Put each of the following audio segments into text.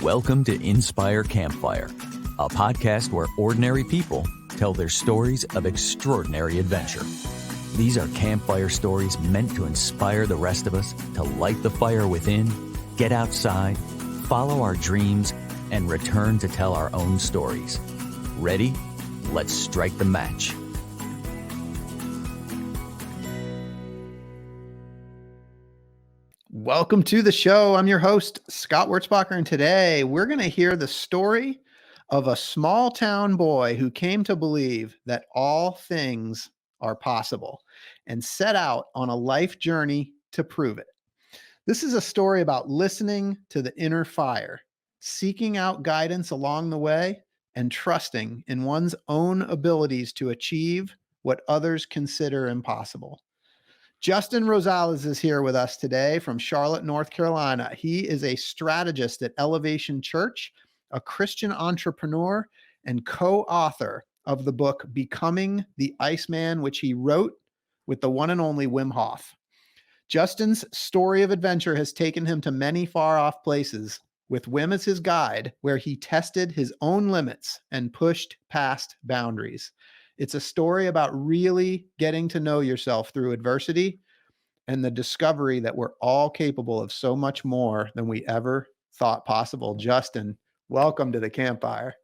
Welcome to Inspire Campfire, a podcast where ordinary people tell their stories of extraordinary adventure. These are campfire stories meant to inspire the rest of us to light the fire within, get outside, follow our dreams, and return to tell our own stories. Ready? Let's strike the match. Welcome to the show. I'm your host, Scott Wurzbacher, and today we're going to hear the story of a small town boy who came to believe that all things are possible and set out on a life journey to prove it. This is a story about listening to the inner fire, seeking out guidance along the way, and trusting in one's own abilities to achieve what others consider impossible. Justin Rosales is here with us today from Charlotte, North Carolina. He is a strategist at Elevation Church, a Christian entrepreneur, and co-author of the book Becoming the Iceman, which he wrote with the one and only Wim Hof. Justin's story of adventure has taken him to many far-off places, with Wim as his guide, where he tested his own limits and pushed past boundaries. It's a story about really getting to know yourself through adversity and the discovery that we're all capable of so much more than we ever thought possible. Justin, welcome to the campfire.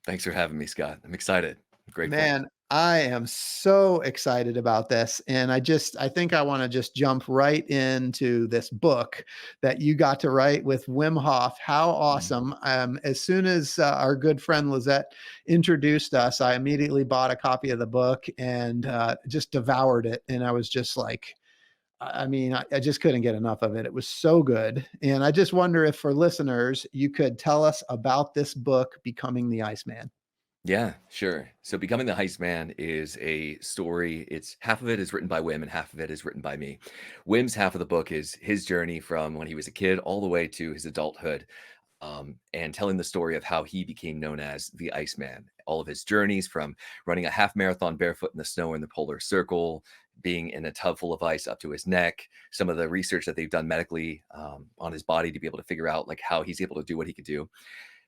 Thanks for having me, Scott. I'm excited. I'm grateful. Man, I am so excited about this. And I think I want to just jump right into this book that you got to write with Wim Hof. How awesome. As soon as our good friend Lizette introduced us, I immediately bought a copy of the book and just devoured it. And I was just like, I just couldn't get enough of it. It was so good. And I just wonder if for listeners, you could tell us about this book, Becoming the Iceman. Yeah, sure. So Becoming the Iceman is a story. It's half of it is written by Wim and half of it is written by me. Wim's half of the book is his journey from when he was a kid all the way to his adulthood, and telling the story of how he became known as the Iceman. All of his journeys from running a half marathon barefoot in the snow in the polar circle, being in a tub full of ice up to his neck, some of the research that they've done medically on his body to be able to figure out like how he's able to do what he could do.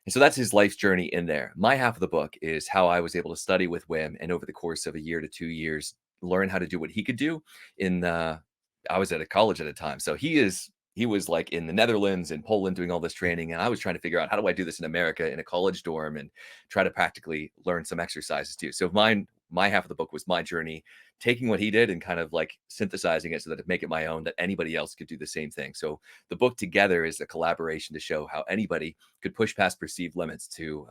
And so that's his life's journey in there. My half of the book is how I was able to study with Wim and over the course of a year to 2 years, learn how to do what he could do I was at a college at a time. So he was like in the Netherlands and Poland doing all this training. And I was trying to figure out, how do I do this in America in a college dorm and try to practically learn some exercises too. So my half of the book was my journey, taking what he did and kind of like synthesizing it so that it make it my own, that anybody else could do the same thing. So the book together is a collaboration to show how anybody could push past perceived limits to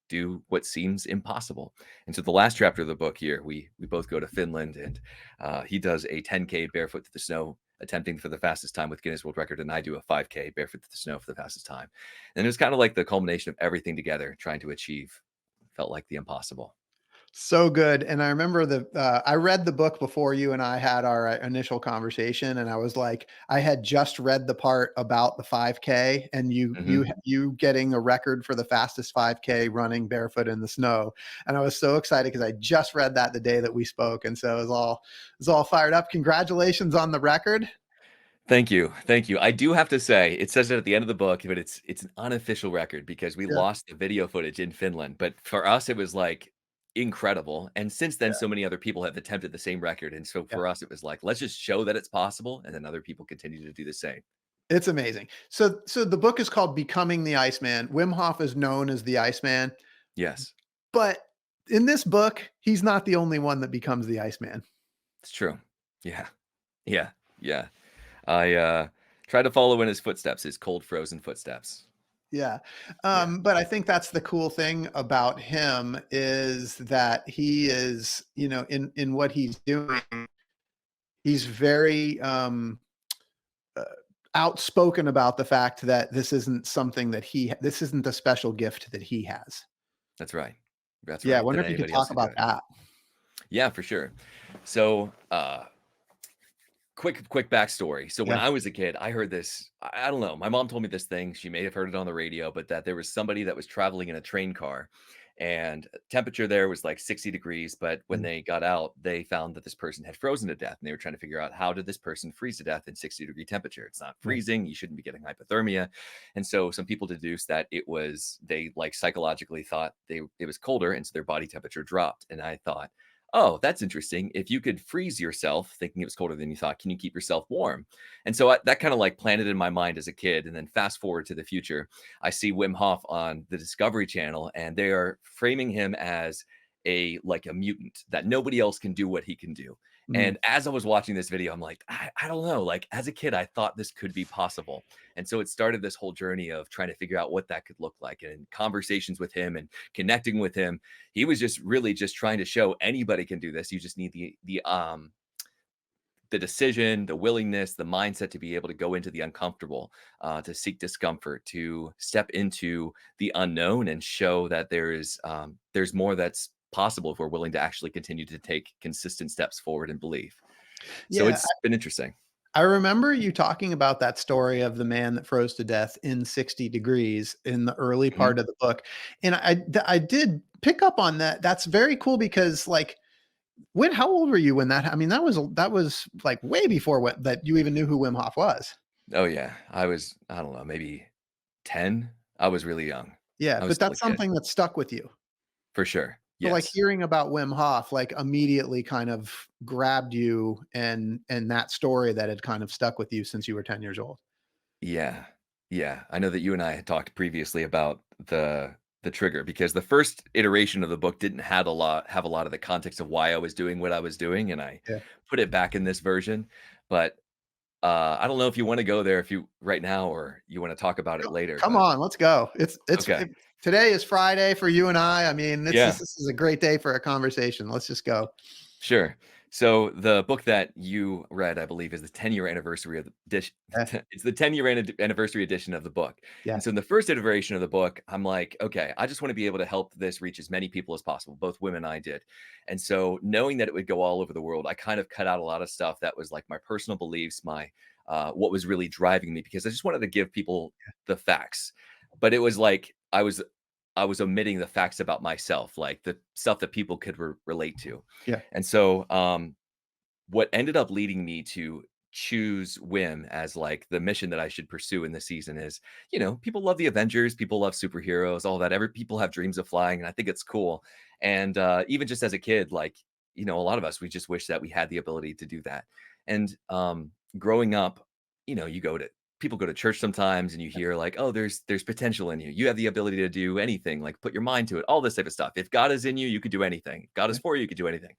do what seems impossible. And so the last chapter of the book here, we both go to Finland, and he does a 10K barefoot through the snow, attempting for the fastest time with Guinness World Record, and I do a 5K barefoot through the snow for the fastest time. And it was kind of like the culmination of everything together, trying to achieve, felt like the impossible. So good. And I remember I read the book before you and I had our initial conversation, and I was like, I had just read the part about the 5K and you getting a record for the fastest 5K running barefoot in the snow. And I was so excited because I just read that the day that we spoke. And so it was all fired up. Congratulations on the record. Thank you. Thank you. I do have to say, it says it at the end of the book, but it's an unofficial record because we lost the video footage in Finland. But for us, it was like incredible. And since then, so many other people have attempted the same record. And so for us, it was like, let's just show that it's possible. And then other people continue to do the same. It's amazing. So the book is called Becoming the Iceman. Wim Hof is known as the Iceman. Yes. But in this book, he's not the only one that becomes the Iceman. It's true. Yeah. Yeah. Yeah. I try to follow in his footsteps, his cold, frozen footsteps. Yeah. But I think that's the cool thing about him is that he is, in what he's doing, he's very outspoken about the fact that this isn't something that this isn't a special gift that he has. That's right. That's right. Yeah. I than wonder if you could anybody else talk about that. Yeah, for sure. So quick backstory. So when Yeah. I was a kid, I heard this. I don't know. My mom told me this thing. She may have heard it on the radio, but that there was somebody that was traveling in a train car, and temperature there was like 60 degrees. But when Mhm. they got out, they found that this person had frozen to death, and they were trying to figure out how did this person freeze to death in 60-degree temperature. It's not Right. freezing. You shouldn't be getting hypothermia. And so some people deduced that it was they like psychologically thought it was colder, and so their body temperature dropped. And I thought, oh, that's interesting. If you could freeze yourself thinking it was colder than you thought, can you keep yourself warm? And so that kind of like planted in my mind as a kid. And then fast forward to the future, I see Wim Hof on the Discovery Channel, and they are framing him as a mutant that nobody else can do what he can do. Mm. And as I was watching this video, I'm like, I don't know. Like as a kid, I thought this could be possible. And so it started this whole journey of trying to figure out what that could look like, and conversations with him and connecting with him. He was just really just trying to show anybody can do this. You just need the decision, the willingness, the mindset to be able to go into the uncomfortable, to seek discomfort, to step into the unknown, and show that there's more that's possible if we're willing to actually continue to take consistent steps forward in belief. So Yeah. it's been interesting. I remember you talking about that story of the man that froze to death in 60 degrees in the early Mhm. part of the book, and I did pick up on that. That's very cool because, like, how old were you when I mean, that was, like, way before what that you even knew who Wim Hof was. Oh yeah, I don't know, maybe 10. I was really young. Yeah, I was but still a that's kid something that stuck with you. for sure. So, like, Yes. hearing about Wim Hof, like, immediately kind of grabbed you, and that story that had kind of stuck with you since you were 10 years old. Yeah. Yeah. I know that you and I had talked previously about the trigger, because the first iteration of the book didn't have a lot of the context of why I was doing what I was doing, and I Yeah. put it back in this version. But I don't know if you want to go there if you right now, or you want to talk about it Co later, Come but on, let's go. okay. Today is Friday for you and I mean, Yeah. this is a great day for a conversation. Let's just go. Sure. So the book that you read, I believe, is the 10-year anniversary of the dish. Yeah, It's the 10-year anniversary edition of the book. yeah, And so in the first iteration of the book, I'm like, okay, I just want to be able to help this reach as many people as possible. Both women and I did. And so knowing that it would go all over the world, I kind of cut out a lot of stuff that was like my personal beliefs, my what was really driving me, because I just wanted to give people the facts. But it was like I was omitting the facts about myself, like the stuff that people could relate to. yeah, And so, what ended up leading me to choose Wim as like the mission that I should pursue in this season is, people love the Avengers, people love superheroes, all that. Every people have dreams of flying, and I think it's cool. And even just as a kid, like a lot of us, we just wish that we had the ability to do that. And growing up, you go to people go to church sometimes, and you hear like, oh, there's potential in you. You have the ability to do anything. Like put your mind to it. All this type of stuff. If God is in you, you could do anything. If God yeah, is for you, you could do anything.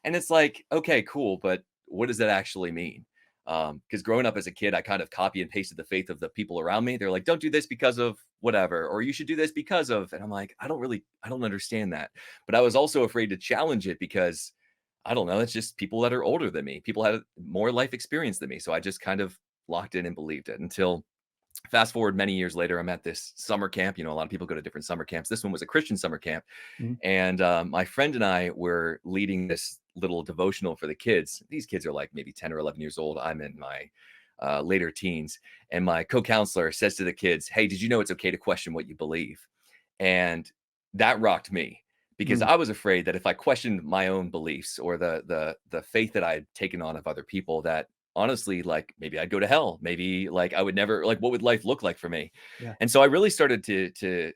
And it's like, okay, cool, but what does that actually mean? Because growing up as a kid, I kind of copy and pasted the faith of the people around me. They're like, don't do this because of whatever, or you should do this because of, and I'm like, I don't understand that. But I was also afraid to challenge it because I don't know, it's just people that are older than me. People had more life experience than me. So I just kind of locked in and believed it until fast forward many years later. I'm at this summer camp. A lot of people go to different summer camps. This one was a Christian summer camp, mhm, and my friend and I were leading this little devotional for the kids. These kids are like maybe 10 or 11 years old. I'm in my later teens. And my co counselor says to the kids, hey, did you know it's okay to question what you believe? And that rocked me, because mm, I was afraid that if I questioned my own beliefs, or the faith that I'd taken on of other people, that honestly, like maybe I'd go to hell. Maybe like I would never, like what would life look like for me? yeah, And so I really started to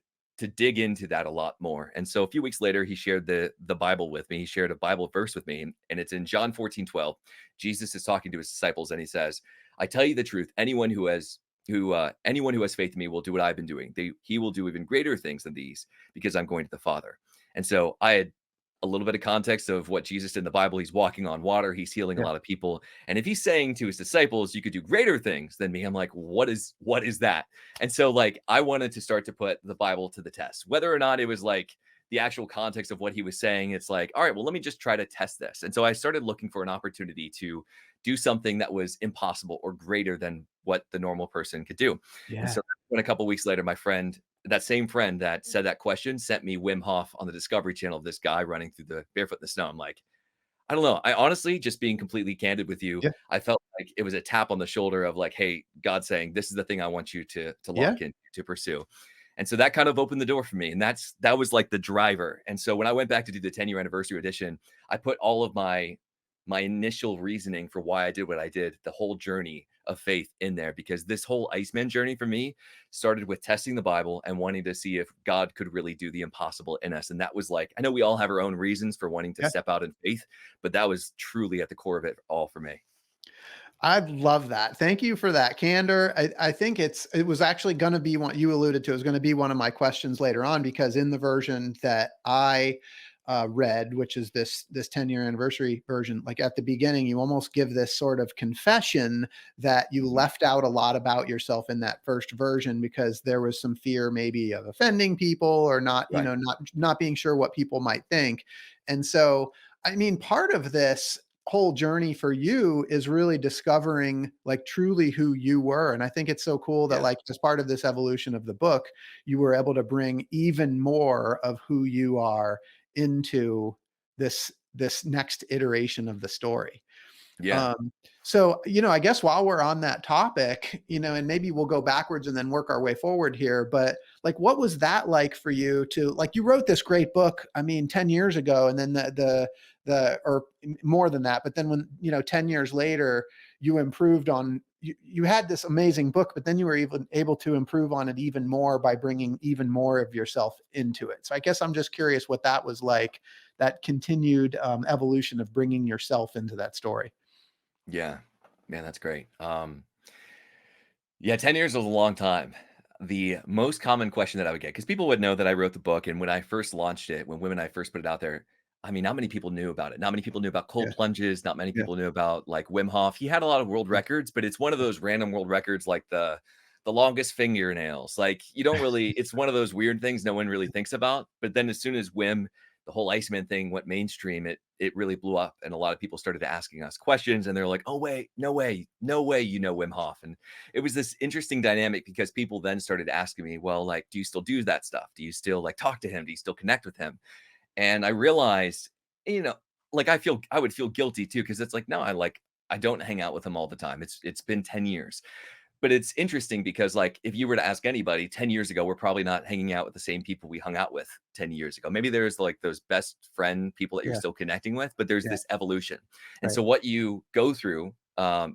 dig into that a lot more. And so a few weeks later, he shared the Bible with me. He shared a Bible verse with me, and it's in John 14:12. Jesus is talking to his disciples, and he says, I tell you the truth, anyone who has faith in me will do what I've been doing. He will do even greater things than these, because I'm going to the Father. And so I had a little bit of context of what Jesus did in the Bible. He's walking on water, he's healing a yeah, lot of people. And if he's saying to his disciples, you could do greater things than me, I'm like, what is that? And so like I wanted to start to put the Bible to the test, whether or not it was like the actual context of what he was saying. It's like, all right, well, let me just try to test this. And so I started looking for an opportunity to do something that was impossible or greater than what the normal person could do. And yeah. so when a couple weeks later, my friend, that same friend that said that question, sent me Wim Hof on the Discovery Channel of this guy running through the barefoot in the snow. I'm like, I don't know. I honestly, just being completely candid with you, Yeah. I felt like it was a tap on the shoulder of like, "Hey, God saying, this is the thing I want you to Yeah. lock in, to pursue." And so that kind of opened the door for me, and that was like the driver. And so when I went back to do the 10-year anniversary edition, I put all of my initial reasoning for why I did what I did, the whole journey of faith in there, because this whole Iceman journey for me started with testing the Bible and wanting to see if God could really do the impossible in us. And that was like, I know we all have our own reasons for wanting to Yeah. step out in faith, but that was truly at the core of it all for me. I love that. Thank you for that candor. I think it was actually going to be what you alluded to. It was going to be one of my questions later on because in the version that I read, which is this 10-year anniversary version, like at the beginning, you almost give this sort of confession that you Mhm. left out a lot about yourself in that first version because there was some fear maybe of offending people or not, Right. not being sure what people might think. And so, I mean, part of this whole journey for you is really discovering like truly who you were. And I think it's so cool that Yeah. like as part of this evolution of the book, you were able to bring even more of who you are into this next iteration of the story. Yeah. Um, so, I guess while we're on that topic, and maybe we'll go backwards and then work our way forward here, but like, what was that like for you to like, you wrote this great book, I mean, 10 years ago, and then or more than that, but then when, 10 years later, you improved on, you had this amazing book, but then you were even able to improve on it even more by bringing even more of yourself into it. So I guess I'm just curious what that was like, that continued evolution of bringing yourself into that story. Yeah. Man, that's great. Yeah, 10 years was a long time. The most common question that I would get, because people would know that I wrote the book, and when I first launched it, when Women I first put it out there, I mean, not many people knew about it. Not many people knew about Yeah, cold plunges. Not many yeah, people knew about like Wim Hof. He had a lot of world yeah, records, but it's one of those random world records, like the longest fingernails. Like you don't really. It's one of those weird things no one really thinks about. But then as soon as Wim, the whole Iceman thing went mainstream, it really blew up, and a lot of people started asking us questions, and they're like, "Oh wait, no way, no way, you know Wim Hof." And it was this interesting dynamic because people then started asking me, well, like, do you still do that stuff? Do you still like talk to him? Do you still connect with him? And I realized, you know, like I would feel guilty too because it's like, no, I don't hang out with him all the time. It's been 10 years. But it's interesting because like if you were to ask anybody 10 years ago, we're probably not hanging out with the same people we hung out with 10 years ago. Maybe there's like those best friend people that you're yeah, still connecting with, but there's yeah, this evolution. And right. so what you go through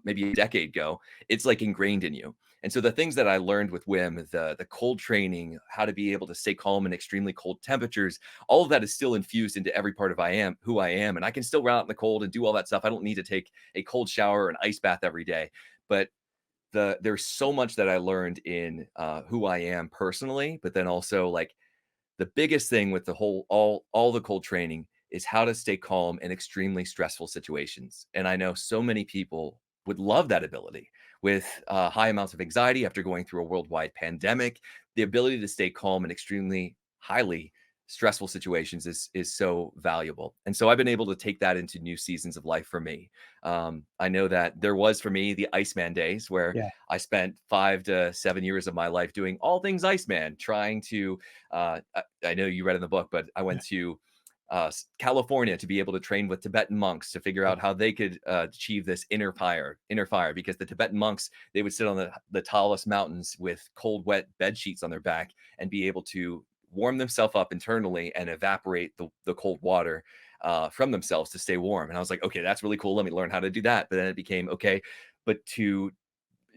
maybe a decade ago, it's like ingrained in you. And so the things that I learned with Wim, the cold training, how to be able to stay calm in extremely cold temperatures, all of that is still infused into every part of who I am. And I can still run out in the cold and do all that stuff. I don't need to take a cold shower or an ice bath every day. But there's so much that I learned in who I am personally, but then also like the biggest thing with the whole all the cold training is how to stay calm in extremely stressful situations. And I know so many people would love that ability with high amounts of anxiety after going through a worldwide pandemic. The ability to stay calm in extremely highly stressful situations is so valuable. And so I've been able to take that into new seasons of life for me. I know that there was for me the Iceman days where Yeah, I spent 5 to 7 years of my life doing all things Iceman, trying to I know you read in the book, but I yeah, went to California to be able to train with Tibetan monks to figure yeah, out how they could achieve this inner fire. Because the Tibetan monks, they would sit on the tallest mountains with cold, wet bed sheets on their back and be able to warm themselves up internally and evaporate the cold water from themselves to stay warm. And I was like, okay, that's really cool. Let me learn how to do that. But then it became okay, but to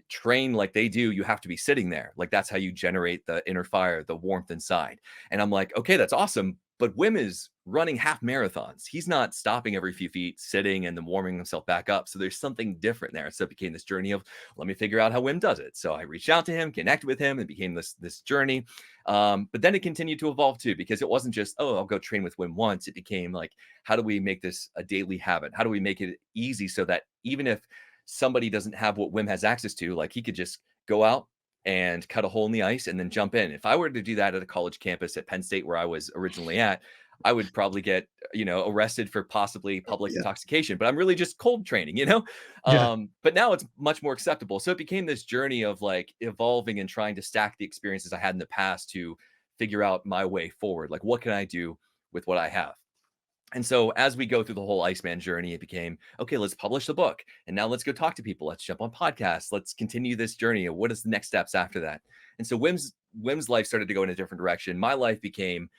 train like they do, you have to be sitting there. Like that's how you generate the inner fire, the warmth inside. And I'm like, okay, that's awesome. But Wim is running half marathons. He's not stopping every few feet, sitting and then warming himself back up. So there's something different there. So it became this journey of let me figure out how Wim does it. So I reached out to him, connected with him, and became this journey. But then it continued to evolve too, because it wasn't just, oh, I'll go train with Wim once. It became like, how do we make this a daily habit? How do we make it easy so that even if somebody doesn't have what Wim has access to, like he could just go out and cut a hole in the ice and then jump in. If I were to do that at a college campus at Penn State, where I was originally at, I would probably get, arrested for possibly public yeah, intoxication, but I'm really just cold training. yeah. But now it's much more acceptable. So it became this journey of like evolving and trying to stack the experiences I had in the past to figure out my way forward. Like, what can I do with what I have? And so as we go through the whole Iceman journey, it became, okay, let's publish the book. And now let's go talk to people. Let's jump on podcasts. Let's continue this journey. What is the next steps after that? And so Wim's life started to go in a different direction. My life became,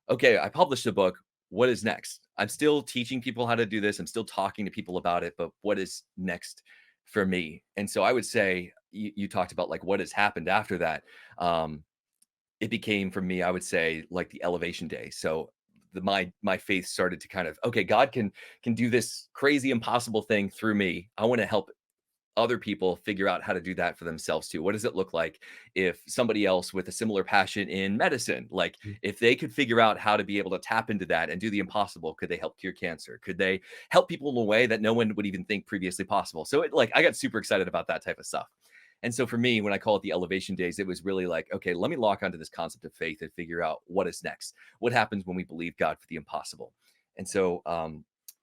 okay, I published a book. What is next? I'm still teaching people how to do this. I'm still talking to people about it, but what is next for me? And so I would say you talked about like what has happened after that. Um, it became for me, I would say, like the elevation day. So my faith started to kind of, okay, God can do this crazy impossible thing through me. I want to help other people figure out how to do that for themselves too. What does it look like if somebody else with a similar passion in medicine, like Mm. if they could figure out how to be able to tap into that and do the impossible, could they help cure cancer? Could they help people in a way that no one would even think previously possible? So it, like, I got super excited about that type of stuff. And so for me, when I call it the elevation days, it was really like, okay, let me lock onto this concept of faith and figure out what is next. What happens when we believe God for the impossible? And so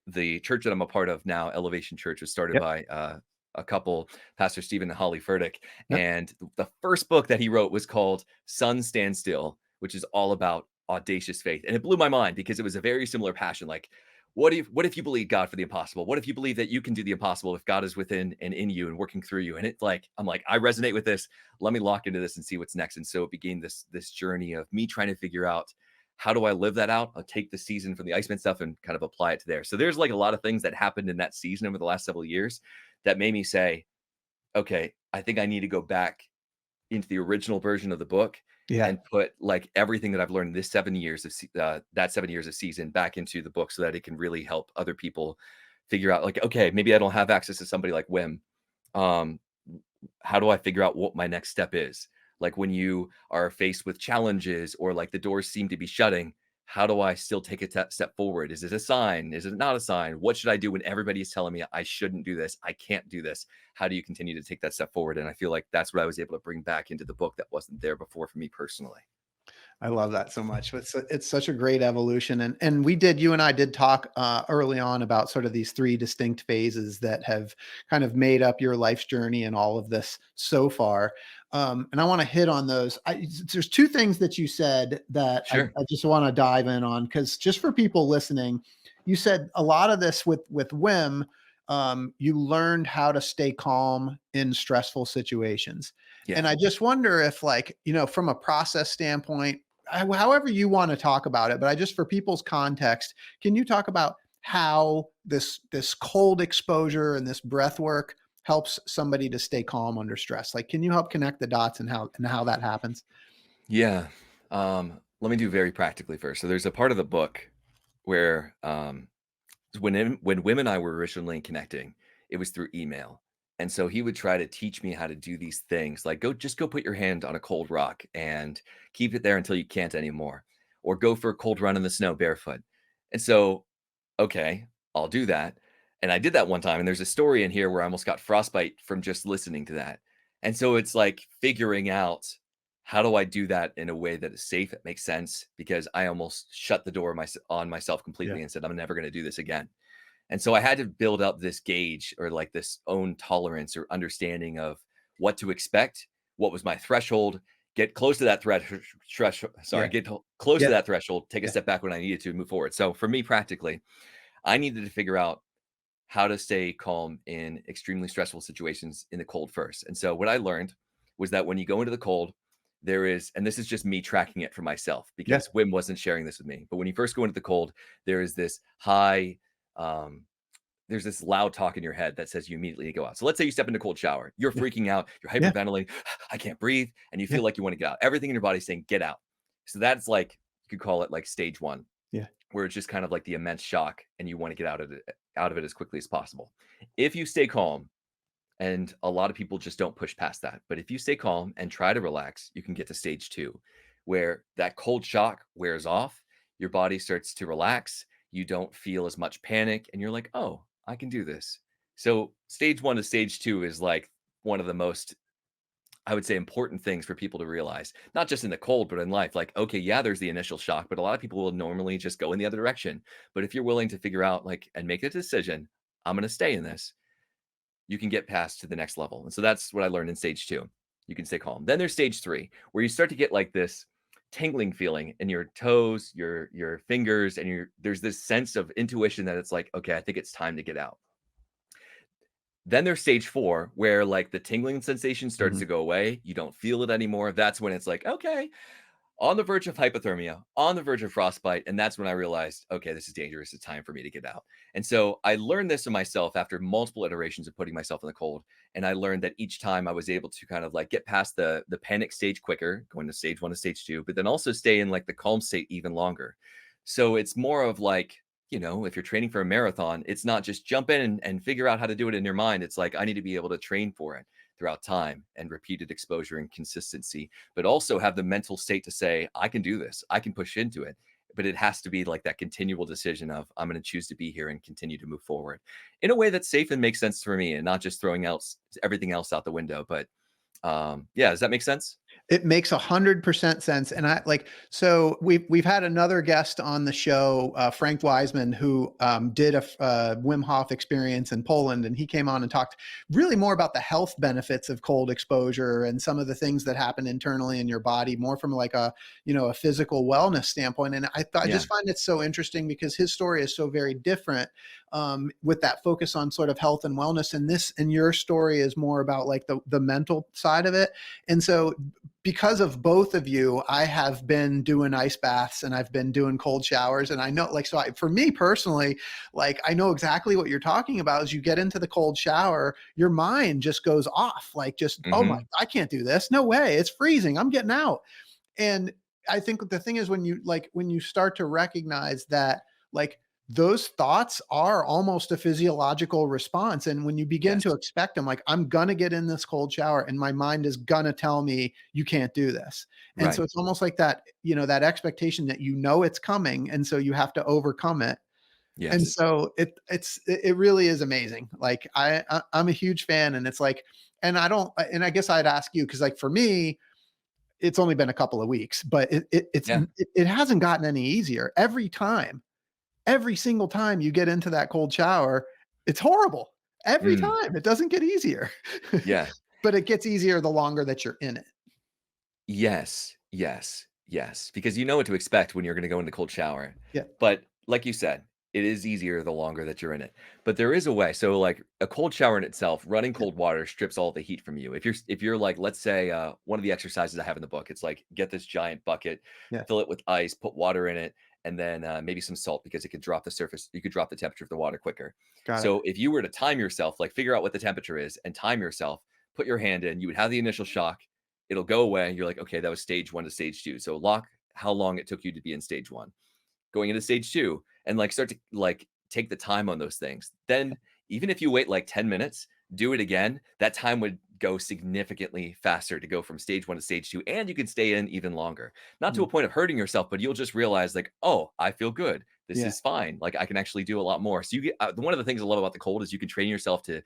the church that I'm a part of now, Elevation Church, was started Yep. by a couple, Pastor Stephen and Holly Furtick. Yep. And the first book that he wrote was called Sun Stand Still, which is all about audacious faith. And it blew my mind because it was a very similar passion. Like, what if you believe God for the impossible? What if you believe that you can do the impossible if God is within and in you and working through you? And it's like, I'm like, I resonate with this. Let me lock into this and see what's next. And so it began this journey of me trying to figure out, how do I live that out? I'll take the season from the Iceman stuff and kind of apply it to there. So there's like a lot of things that happened in that season over the last several years that made me say, okay, I think I need to go back into the original version of the book Yeah. and put like everything that I've learned this 7 years of that 7 years of season back into the book so that it can really help other people figure out like, okay, maybe I don't have access to somebody like Wim. Um, how do I figure out what my next step is? Like when you are faced with challenges or like the doors seem to be shutting, how do I still take a step forward? Is it a sign? Is it not a sign? What should I do when everybody is telling me I shouldn't do this? I can't do this. How do you continue to take that step forward? And I feel like that's what I was able to bring back into the book that wasn't there before for me personally. I love that so much. It's such a great evolution, and you and I did talk early on about sort of these three distinct phases that have kind of made up your life's journey and all of this so far. And I want to hit on those. There's two things that you said that Sure. I just want to dive in on because just for people listening, you said a lot of this with Wim. You learned how to stay calm in stressful situations. Yeah. And I just wonder if, like, from a process standpoint, however you want to talk about it, but I just, for people's context, can you talk about how this cold exposure and this breath work helps somebody to stay calm under stress? Like, can you help connect the dots and how that happens? Yeah. Let me do very practically first. So there's a part of the book where when Wim and I were originally connecting, it was through email. And so he would try to teach me how to do these things, like go put your hand on a cold rock and keep it there until you can't anymore, or go for a cold run in the snow barefoot. And so, okay, I'll do that. And I did that one time. And there's a story in here where I almost got frostbite from just listening to that. And so it's like figuring out, how do I do that in a way that is safe, that makes sense? Because I almost shut the door on myself Yeah. completely and said, I'm never going to do this again. And so I had to build up this gauge or like this own tolerance or understanding of what to expect, what was my threshold, get close to that Yeah. close to Yeah. that threshold, take a Yeah. step back when I needed to move forward. So for me, practically, I needed to figure out how to stay calm in extremely stressful situations in the cold first. And so what I learned was that when you go into the cold, there is, and this is just me tracking it for myself Yeah. because Wim wasn't sharing this with me, but when you first go into the cold, there is this high, um, there's this loud talk in your head that says you immediately go out. So let's say you step into a cold shower, you're Yeah. freaking out, you're Yeah. hyperventilating, I can't breathe, and you Yeah. feel like you want to get out. Everything in your body saying, get out. So that's like, you could call it like stage one, Yeah. where it's just kind of like the immense shock and you want to get out of it as quickly as possible. If you stay calm, and a lot of people just don't push past that, but if you stay calm and try to relax, you can get to stage two, where that cold shock wears off, your body starts to relax, you don't feel as much panic, and you're like, oh, I can do this. So stage one to stage two is like one of the most, I would say, important things for people to realize, not just in the cold, but in life. Like, okay, yeah, there's the initial shock, but a lot of people will normally just go in the other direction. But if you're willing to figure out, like, and make a decision, I'm going to stay in this, you can get past to the next level. And so that's what I learned in stage two. You can stay calm. Then there's stage three, where you start to get like this tingling feeling in your toes, your fingers, and there's this sense of intuition that it's like, okay, I think it's time to get out. Then there's stage 4 where like the tingling sensation starts to Mhm. go away. You don't feel it anymore. That's when it's like, okay, on the verge of hypothermia, on the verge of frostbite. And that's when I realized, okay, this is dangerous. It's time for me to get out. And so I learned this in myself after multiple iterations of putting myself in the cold. And I learned that each time I was able to kind of like get past the panic stage quicker, going to stage 1 to stage 2, but then also stay in like the calm state even longer. So it's more of like, if you're training for a marathon, it's not just jump in and figure out how to do it in your mind. It's like, I need to be able to train for it throughout time and repeated exposure and consistency, but also have the mental state to say, I can do this, I can push into it. But it has to be like that continual decision of, I'm going to choose to be here and continue to move forward in a way that's safe and makes sense for me, and not just throwing out everything else out the window. But yeah, does that make sense? It makes 100% sense. And so we've had another guest on the show, Frank Wiseman, who did a Wim Hof experience in Poland. And he came on and talked really more about the health benefits of cold exposure and some of the things that happen internally in your body, more from like a physical wellness standpoint. And I Yeah. just find it so interesting because his story is so very different, with that focus on sort of health and wellness. And your story is more about like the mental side of it. And so because of both of you, I have been doing ice baths and I've been doing cold showers. And I know, like, for me personally, like, I know exactly what you're talking about. As you get into the cold shower, your mind just goes off, like, just, oh my, Hmm. I can't do this. No way. It's freezing. I'm getting out. And I think the thing is, when you start to recognize that, like, those thoughts are almost a physiological response. And when you begin to Yes. expect them, like, I'm going to get in this cold shower and my mind is going to tell me you can't do this. And so Right. it's almost like that, that expectation that it's coming. And so you have to overcome it. And Yes. so it really is amazing. Like, I'm a huge fan, and it's like, and I guess I'd ask you, because like for me, it's only been a couple of weeks, but Yeah. it hasn't gotten any easier. Every single time you get into that cold shower, it's horrible. Every Mm. time. It doesn't get easier. Yeah. But it gets easier the longer that you're in it. Yes, yes, yes, because you know what to expect when you're gonna go in the cold shower. Yeah. But like you said, it is easier the longer that you're in it. But there is a way. So like a cold shower in itself, running Yeah. cold water strips all the heat from you. If you're like, let's say, one of the exercises I have in the book, it's like get this giant bucket, Yeah. fill it with ice, put water in it, and then maybe some salt because it could drop the surface. You could drop the temperature of the water quicker. Got it. So if you were to time yourself, like figure out what the temperature is and time yourself, put your hand in, you would have the initial shock, it'll go away. You're like, okay, that was stage 1 to stage 2. So lock how long it took you to be in stage 1. Going into stage 2 and like start to like take the time on those things. Then even if you wait like 10 minutes, do it again, that time would go significantly faster to go from stage 1 to stage 2, and you can stay in even longer. Not to a Mm. point of hurting yourself, but you'll just realize like, "Oh, I feel good. This Yeah. is fine. Like I can actually do a lot more." So you get one of the things I love about the cold is you can train yourself to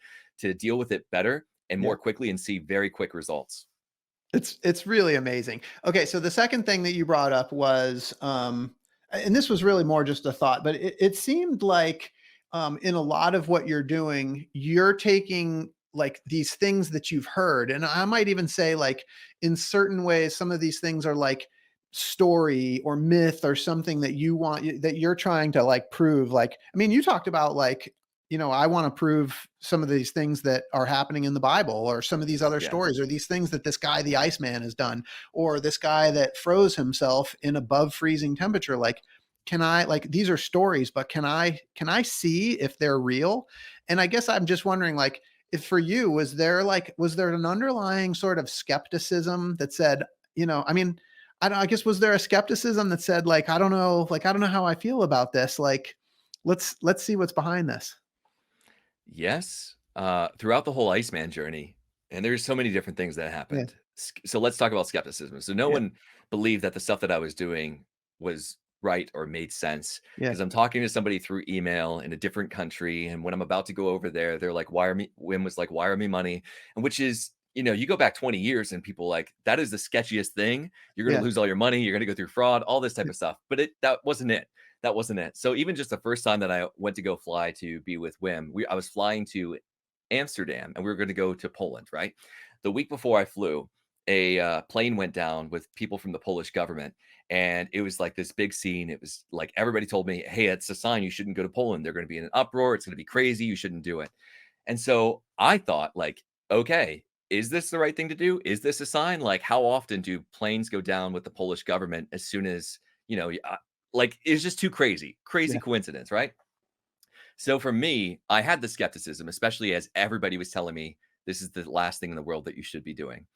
deal with it better and Yeah. more quickly and see very quick results. It's really amazing. Okay, so the second thing that you brought up was, and this was really more just a thought, but it seemed like, in a lot of what you're doing, you're taking like these things that you've heard, and I might even say, like, in certain ways, some of these things are like story or myth or something that that you're trying to like prove. Like, I mean, you talked about like, I want to prove some of these things that are happening in the Bible, or some of these other Yeah. stories, or these things that this guy, the Iceman, has done, or this guy that froze himself in above freezing temperature. Like, these are stories, but can I see if they're real? And I guess I'm just wondering, like, if for you, was there an underlying sort of skepticism that said, I mean, I guess, was there a skepticism that said, like, I don't know how I feel about this. Like, let's see what's behind this. Yes, throughout the whole Iceman journey, and there's so many different things that Yeah. happened. So let's talk about skepticism. So no Yeah. one believed that the stuff that I was doing was right or made sense Yeah. because I'm talking to somebody through email in a different country, and when I'm about to go over there, they're like, "Wire me." Wim was like, "Wire me money," and which is, you go back 20 years and people like that is the sketchiest thing. You're going to Yeah. lose all your money. You're going to go through fraud, all this type Yeah. of stuff. But that wasn't it. That wasn't it. So even just the first time that I went to go fly to be with Wim, I was flying to Amsterdam and we were going to go to Poland, right? The week before I flew, a plane went down with people from the Polish government, and it was like this big scene. It was like everybody told me, "Hey, it's a sign you shouldn't go to Poland. They're going to be in an uproar. It's going to be crazy. You shouldn't do it." And so I thought, like, okay, is this the right thing to do? Is this a sign? Like, how often do planes go down with the Polish government as soon as like, it's just too crazy, crazy Yeah. coincidence, right? So for me, I had the skepticism, especially as everybody was telling me this is the last thing in the world that you should be doing.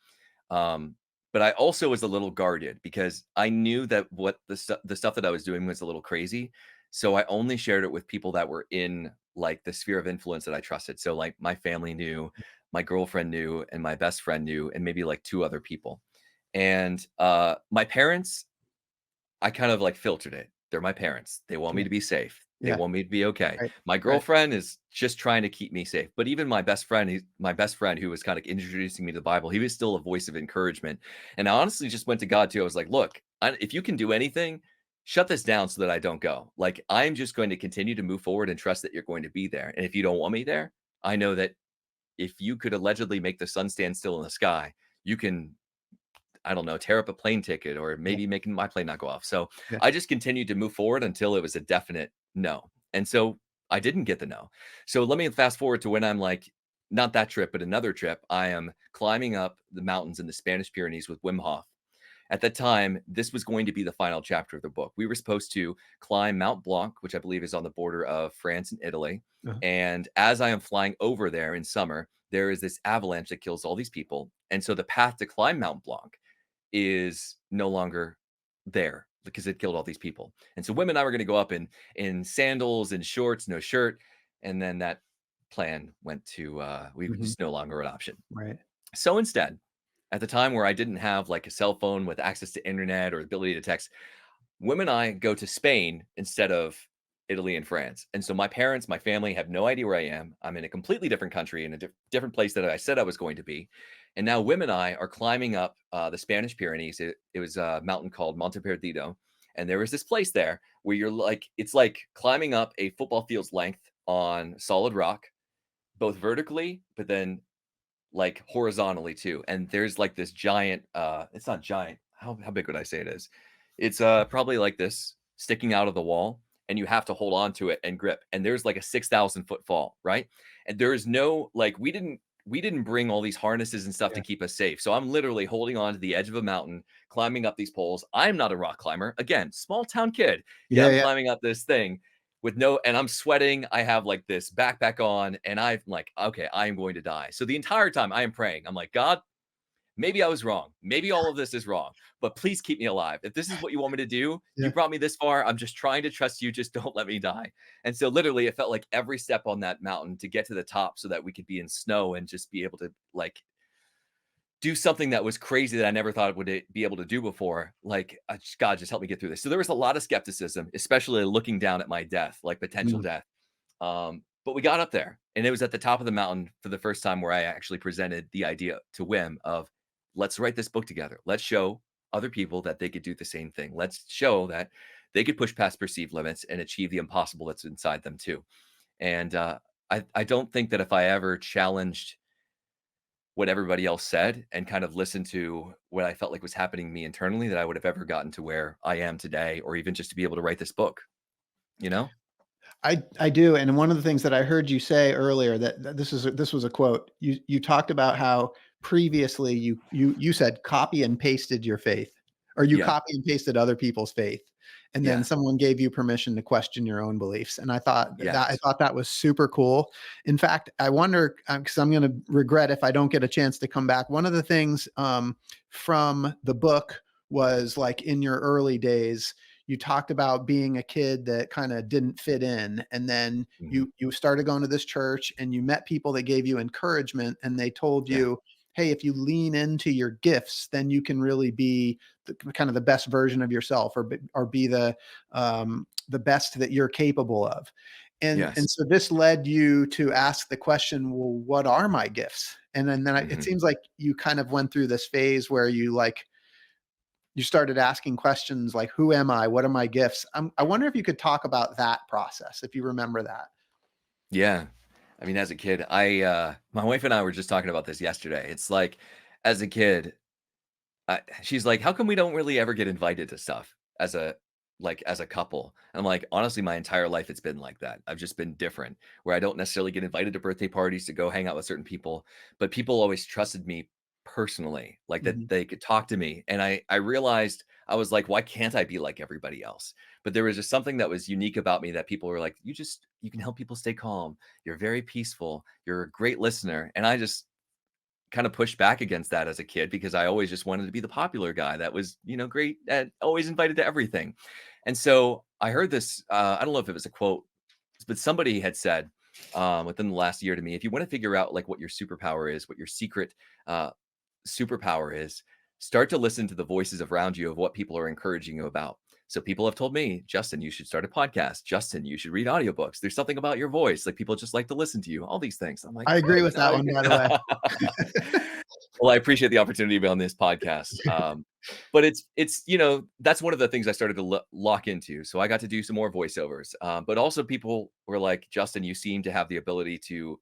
Um, but I also was a little guarded because I knew that what the stuff that I was doing was a little crazy. So I only shared it with people that were in like the sphere of influence that I trusted. So like my family knew, my girlfriend knew, and my best friend knew, and maybe like two other people. And my parents, I kind of like filtered it. They're my parents. They want me Yeah. to be safe. They Yeah. want me to be okay. Right. My Right. girlfriend is just trying to keep me safe. But even my best friend who was kind of introducing me to the Bible, he was still a voice of encouragement. And I honestly just went to God too. I was like, look, if you can do anything, shut this down so that I don't go. Like, I'm just going to continue to move forward and trust that you're going to be there. And if you don't want me there, I know that if you could allegedly make the sun stand still in the sky, you can, I don't know, tear up a plane ticket or Yeah. maybe making my plane not go off. So Yeah. I just continued to move forward until it was a definite no. And so I didn't get the no. So let me fast forward to when I'm like, not that trip, but another trip. I am climbing up the mountains in the Spanish Pyrenees with Wim Hof. At that time, this was going to be the final chapter of the book. We were supposed to climb Mount Blanc, which I believe is on the border of France and Italy. Uh-huh. And as I am flying over there in summer, there is this avalanche that kills all these people. And so the path to climb Mount Blanc is no longer there because it killed all these people. And so women and I were going to go up in sandals and shorts, no shirt, and then that plan went to we were Mhm. just no longer an option. Right. So instead, at the time where I didn't have like a cell phone with access to internet or ability to text, Wim and I go to Spain instead of Italy and France. And so my parents, my family have no idea where I am. I'm in a completely different country in a different place that I said I was going to be. And now Wim and I are climbing up the Spanish Pyrenees. It was a mountain called Monte Perdido. And there was this place there where you're like, it's like climbing up a football field's length on solid rock, both vertically, but then like horizontally too. And there's like this giant, it's not giant. How big would I say it is? It's probably like this sticking out of the wall, and you have to hold on to it and grip. And there's like a 6,000 foot fall, right? And there is no like we didn't bring all these harnesses and stuff to Yeah. keep us safe. So I'm literally holding on to the edge of a mountain, climbing up these poles. I'm not a rock climber. Again, small town kid. Yet Yeah. I'm Yeah. climbing up this thing with no, and I'm sweating. I have like this backpack on, and I'm like, okay, I am going to die. So the entire time I am praying. I'm like, God, maybe I was wrong. Maybe all of this is wrong, but please keep me alive. If this is what you want me to do, you Yeah. brought me this far. I'm just trying to trust you. Just don't let me die. And so literally it felt like every step on that mountain to get to the top so that we could be in snow and just be able to like do something that was crazy that I never thought would be able to do before. Like, God, just help me get through this. So there was a lot of skepticism, especially looking down at my death, like potential Mm. death. But we got up there, and it was at the top of the mountain for the first time where I actually presented the idea to Wim of, let's write this book together. Let's show other people that they could do the same thing. Let's show that they could push past perceived limits and achieve the impossible that's inside them too. And I don't think that if I ever challenged what everybody else said and kind of listened to what I felt like was happening to me internally, that I would have ever gotten to where I am today, or even just to be able to write this book, you know? I do, and one of the things that I heard you say earlier that this was a quote. You talked about how previously you said copy and pasted your faith, or you Yeah. copy and pasted other people's faith, and then Yeah. someone gave you permission to question your own beliefs. And I Yes. thought that was super cool. In fact, I wonder because I'm going to regret if I don't get a chance to come back. One of the things from the book was like in your early days you talked about being a kid that kind of didn't fit in, and then Mhm. you started going to this church and you met people that gave you encouragement, and they told Yeah. you, hey, if you lean into your gifts, then you can really be kind of the best version of yourself, or be the best that you're capable of. And Yes. so this led you to ask the question, well, what are my gifts? And then it Mhm. seems like you kind of went through this phase where you started asking questions like, who am I? What are my gifts? I wonder if you could talk about that process, if you remember that. Yeah. I mean, as a kid, my wife and I were just talking about this yesterday. It's like, as a kid, she's like, "How come we don't really ever get invited to stuff as a couple?" And I'm like, "Honestly, my entire life it's been like that. I've just been different, where I don't necessarily get invited to birthday parties to go hang out with certain people, but people always trusted me personally, like that Mhm. they could talk to me." And I realized I was like, "Why can't I be like everybody else?" But there was just something that was unique about me that people were like, you can help people stay calm. You're very peaceful. You're a great listener." And I just kind of pushed back against that as a kid because I always just wanted to be the popular guy that was, great and always invited to everything. And so I heard this, I don't know if it was a quote, but somebody had said within the last year to me, if you want to figure out like what your superpower is, what your secret uh, superpower is, start to listen to the voices around you of what people are encouraging you about. So people have told me, Justin, you should start a podcast. Justin, you should read audiobooks. There's something about your voice. Like people just like to listen to you, all these things. I'm like, I agree what? with that one, by the way. Well, I appreciate the opportunity to be on this podcast. But it's that's one of the things I started to lock into. So I got to do some more voiceovers. But also people were like, Justin, you seem to have the ability to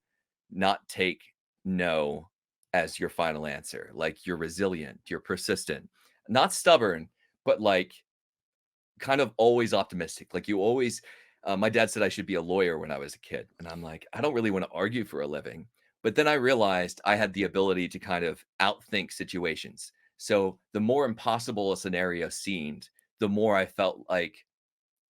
not take no as your final answer. Like you're resilient, you're persistent, not stubborn, but like kind of always optimistic. Like you always my dad said I should be a lawyer when I was a kid, and I'm like, I don't really want to argue for a living. But then I realized I had the ability to kind of outthink situations. So the more impossible a scenario seemed, the more I felt like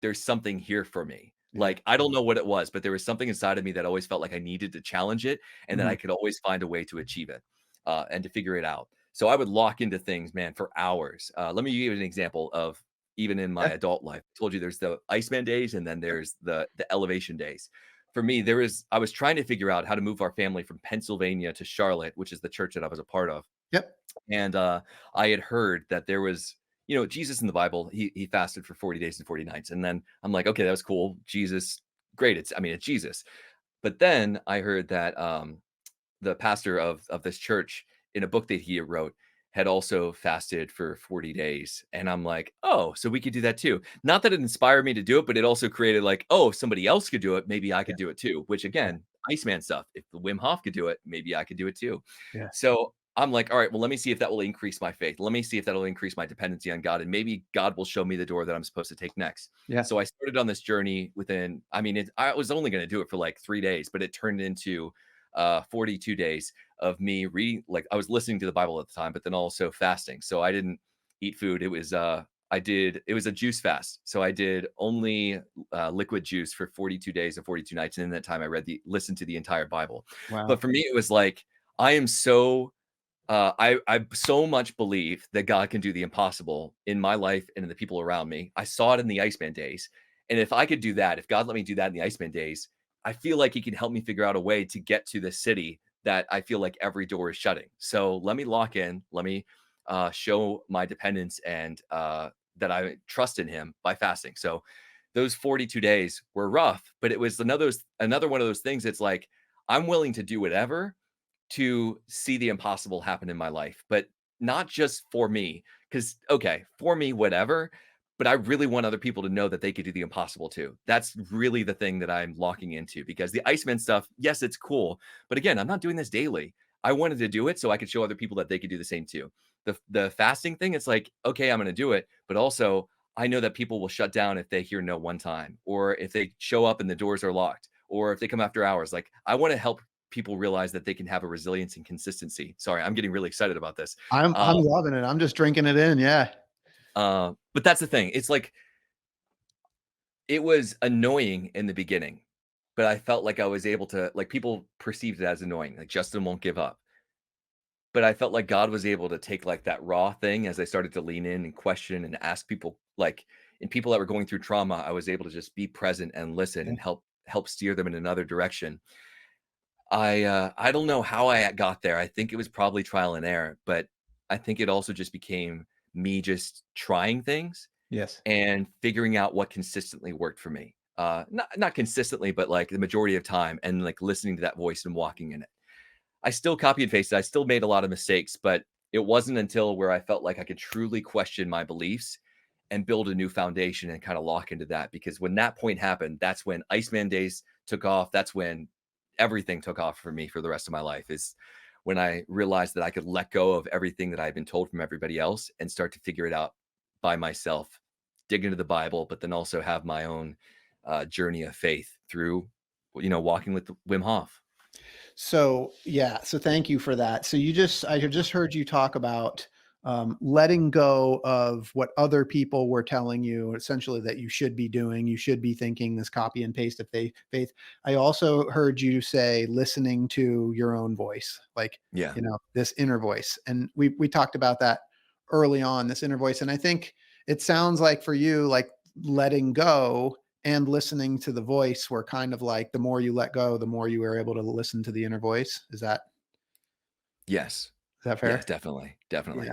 there's something here for me. Yeah. Like, I don't know what it was, but there was something inside of me that always felt like I needed to challenge it and that Mhm. I could always find a way to achieve it, and to figure it out. So I would lock into things, man, for hours. Let me give you an example of even in my Yeah. adult life. I told you there's the Iceman days and then Yep. there's the elevation days. For me, I was trying to figure out how to move our family from Pennsylvania to Charlotte, which is the church that I was a part of. Yep. And I had heard that there was, Jesus in the Bible, he fasted for 40 days and 40 nights. And then I'm like, okay, that was cool. Jesus, great. It's Jesus. But then I heard that the pastor of this church in a book that he wrote had also fasted for 40 days. And I'm like, oh, so we could do that too. Not that it inspired me to do it, but it also created like, oh, if somebody else could do it, maybe I Yeah. could do it too. Which Yeah. again, Iceman stuff. If the Wim Hof could do it, maybe I could do it too. Yeah. So I'm like, all right, well, let me see if that will increase my faith. Let me see if that'll increase my dependency on God. And maybe God will show me the door that I'm supposed to take next. Yeah. So I started on this journey I was only going to do it for like 3 days, but it turned into 42 days of me reading. Like I was listening to the Bible at the time, but then also fasting. So I didn't eat food. It was a juice fast. So I did only liquid juice for 42 days and 42 nights. And in that time, listened to the entire Bible. But Wow. for me, it was like, I am so I so much believe that God can do the impossible in my life and in the people around me. I saw it in the Iceman days. And if I could do that, if God let me do that in the Iceman days, I feel like he can help me figure out a way to get to the city that I feel like every door is shutting. So let me lock in. Let me show my dependence and that I trust in him by fasting. So those 42 days were rough, but it was another one of those things. It's like, I'm willing to do whatever to see the impossible happen in my life, but not just for me. Because, okay, for me, whatever, but I really want other people to know that they could do the impossible too. That's really the thing that I'm locking into because the Iceman stuff, yes, it's cool. But again, I'm not doing this daily. I wanted to do it so I could show other people that they could do the same too. The fasting thing, it's like, okay, I'm going to do it. But also, I know that people will shut down if they hear no one time, or if they show up and the doors are locked, or if they come after hours. Like, I want to help people realize that they can have a resilience and consistency. Sorry, I'm getting really excited about this. I'm loving it. I'm just drinking it in. Yeah. But that's the thing. It's like it was annoying in the beginning, but I felt like I was able to like people perceived it as annoying. Like Justin won't give up. But I felt like God was able to take like that raw thing as I started to lean in and question and ask people like and people that were going through trauma, I was able to just be present and listen Yeah. and help steer them in another direction. I don't know how I got there. I think it was probably trial and error, but I think it also just became me just trying things Yes. and figuring out what consistently worked for me. Not consistently, but like the majority of time, and like listening to that voice and walking in it. I still copy and pasted. I still made a lot of mistakes, but it wasn't until where I felt like I could truly question my beliefs and build a new foundation and kind of lock into that. Because when that point happened, that's when Iceman days took off. That's when everything took off for me for the rest of my life. Is when I realized that I could let go of everything that I've been told from everybody else and start to figure it out by myself, dig into the Bible, but then also have my own journey of faith through, walking with Wim Hof. So yeah, so thank you for that. So I had just heard you talk about letting go of what other people were telling you, essentially that you should be doing. You should be thinking this copy and paste of faith. I also heard you say listening to your own voice, like Yeah. this inner voice, and we talked about that early on, this inner voice, and I think it sounds like for you, like letting go and listening to the voice were kind of like the more you let go, the more you were able to listen to the inner voice. Yes. Is that Yeah, fair? definitely. Yeah. Definitely.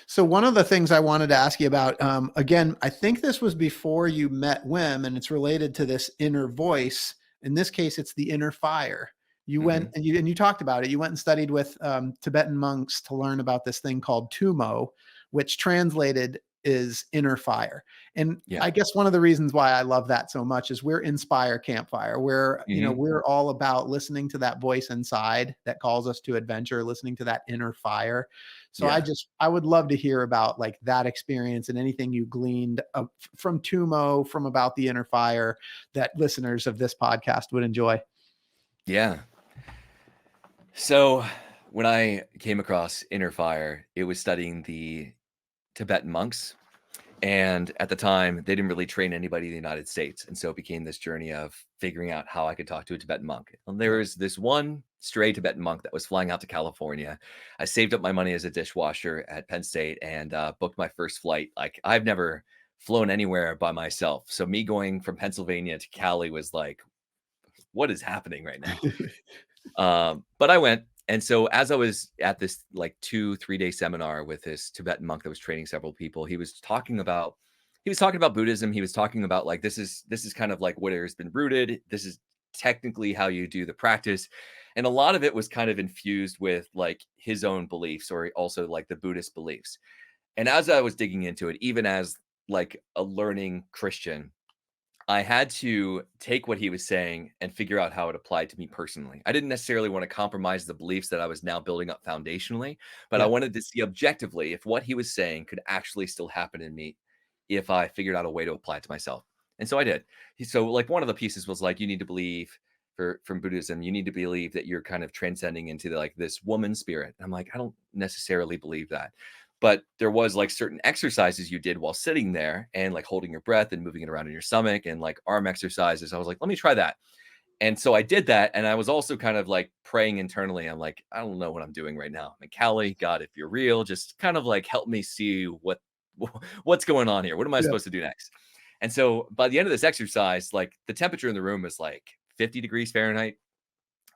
So one of the things I wanted to ask you about, again, I think this was before you met Wim, and it's related to this inner voice. In this case, it's the inner fire. You went Hmm. and you talked about it. You went and studied with Tibetan monks to learn about this thing called tumo, which translated is inner fire. And Yeah. I guess one of the reasons why I love that so much is we're Inspire Campfire. Hmm. We're all about listening to that voice inside that calls us to adventure, listening to that inner fire. So Yeah. I would love to hear about like that experience and anything you gleaned from Tumo, from about the inner fire that listeners of this podcast would enjoy. Yeah. So when I came across Inner Fire, it was studying the Tibetan monks. And at the time, they didn't really train anybody in the United States. And so it became this journey of figuring out how I could talk to a Tibetan monk. And there Yeah. was this one stray Tibetan monk that was flying out to California. I saved up my money as a dishwasher at Penn State and booked my first flight. Like, I've never flown anywhere by myself. So me going from Pennsylvania to Cali was like, what is happening right now? But I went. And so as I was at this like 2-3 day seminar with this Tibetan monk that was training several people, he was talking about Buddhism. He was talking about like this is kind of like where it's been rooted. This is technically how you do the practice. And a lot of it was kind of infused with like his own beliefs or also like the Buddhist beliefs. And as I was digging into it, even as like a learning Christian, I had to take what he was saying and figure out how it applied to me personally. I didn't necessarily want to compromise the beliefs that I was now building up foundationally, but I Yeah. wanted to see objectively if what he was saying could actually still happen in me if I figured out a way to apply it to myself. And so I did. So like one of the pieces was like you need to believe from Buddhism, you need to believe that you're kind of transcending into like this woman spirit. And I'm like, I don't necessarily believe that. But there was like certain exercises you did while sitting there and like holding your breath and moving it around in your stomach and like arm exercises. I was like, let me try that. And so I did that. And I was also kind of like praying internally. I'm like, I don't know what I'm doing right now. I'm like, Callie, God, if you're real, just kind of like help me see what's going on here. What am I Yeah. supposed to do next? And so by the end of this exercise, like the temperature in the room was like 50 degrees Fahrenheit.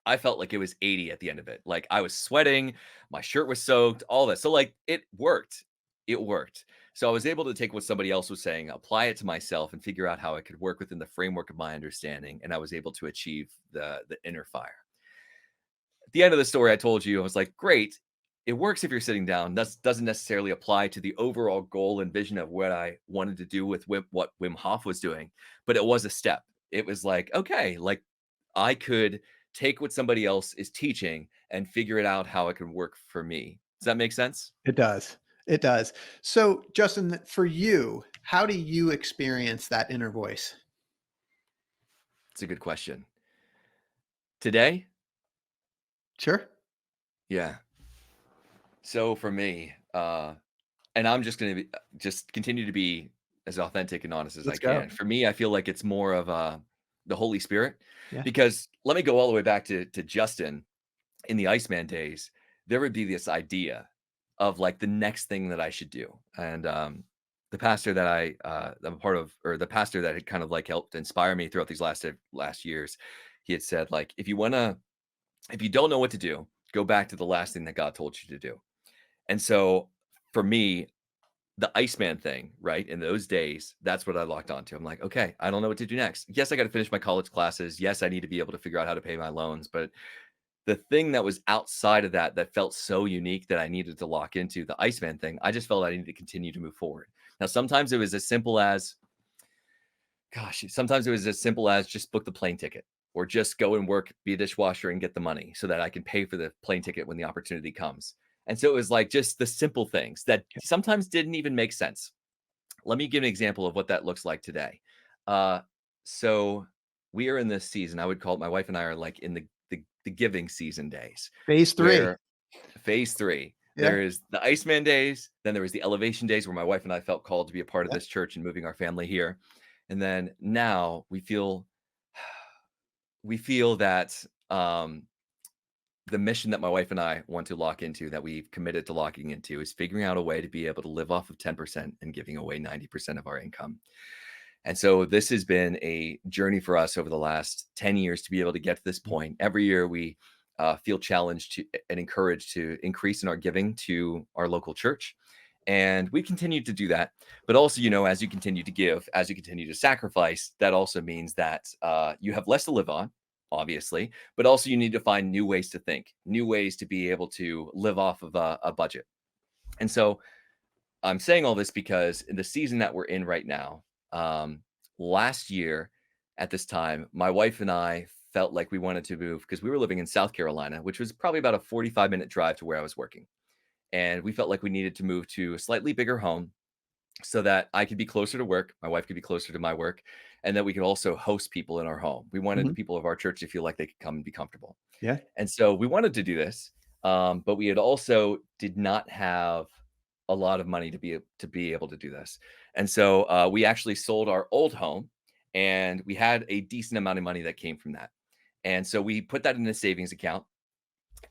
I felt like it was 80 at the end of it. Like I was sweating, my shirt was soaked, all that. So like it worked. It worked. So I was able to take what somebody else was saying, apply it to myself and figure out how it could work within the framework of my understanding and I was able to achieve the inner fire. At the end of the story I told you, I was like, "Great. It works if you're sitting down. That doesn't necessarily apply to the overall goal and vision of what I wanted to do with what Wim Hof was doing, but it was a step. It was like, okay, like I could take what somebody else is teaching and figure it out how it can work for me. Does that make sense? It does. It does. So Justin, for you, how do you experience that inner voice? It's a good question. Today, Sure. yeah. So for me, and I'm just gonna be just continue to be as authentic and honest as I Let's go. can. For me, I feel like it's more of the Holy Spirit, Yeah. because let me go all the way back to Justin in the Iceman days. There would be this idea of like the next thing that I should do, and the pastor that I'm a part of, or the pastor that had kind of like helped inspire me throughout these last years, he had said like if you don't know what to do, go back to the last thing that God told you to do. And so for me, the Iceman thing, right? In those days, that's what I locked onto. I'm like, okay, I don't know what to do next. Yes, I got to finish my college classes. Yes, I need to be able to figure out how to pay my loans. But the thing that was outside of that, that felt so unique that I needed to lock into, the Iceman thing, I just felt I needed to continue to move forward. Now, sometimes it was as simple as, gosh, sometimes it was as simple as just book the plane ticket or just go and work, be a dishwasher and get the money so that I can pay for the plane ticket when the opportunity comes. And so it was like just the simple things that sometimes didn't even make sense. Let me give an example of what that looks like today. Uh, so we are in this season. I would call it, my wife and I are like in the giving season days, Phase 3. where phase three, Yeah. there is the Iceman days, then there was the elevation days where my wife and I felt called to be a part of Yeah. this church and moving our family here. And then now we feel that the mission that my wife and I want to lock into, that we've committed to locking into, is figuring out a way to be able to live off of 10% and giving away 90% of our income. And so this has been a journey for us over the last 10 years to be able to get to this point. Every year we feel challenged and encouraged to increase in our giving to our local church. And we continue to do that. But also, as you continue to give, as you continue to sacrifice, that also means that you have less to live on, obviously, but also you need to find new ways to think, new ways to be able to live off of a budget. And so I'm saying all this because in the season that we're in right now, um, last year at this time, my wife and I felt like we wanted to move because we were living in South Carolina, which was probably about a 45-minute drive to where I was working. And we felt like we needed to move to a slightly bigger home so that I could be closer to work, my wife could be closer to my work, and that we could also host people in our home. We wanted the Mhm. people of our church to feel like they could come and be comfortable. Yeah. And so we wanted to do this, but we had also did not have a lot of money to be able to do this. And so we actually sold our old home, and we had a decent amount of money that came from that. And so we put that in a savings account.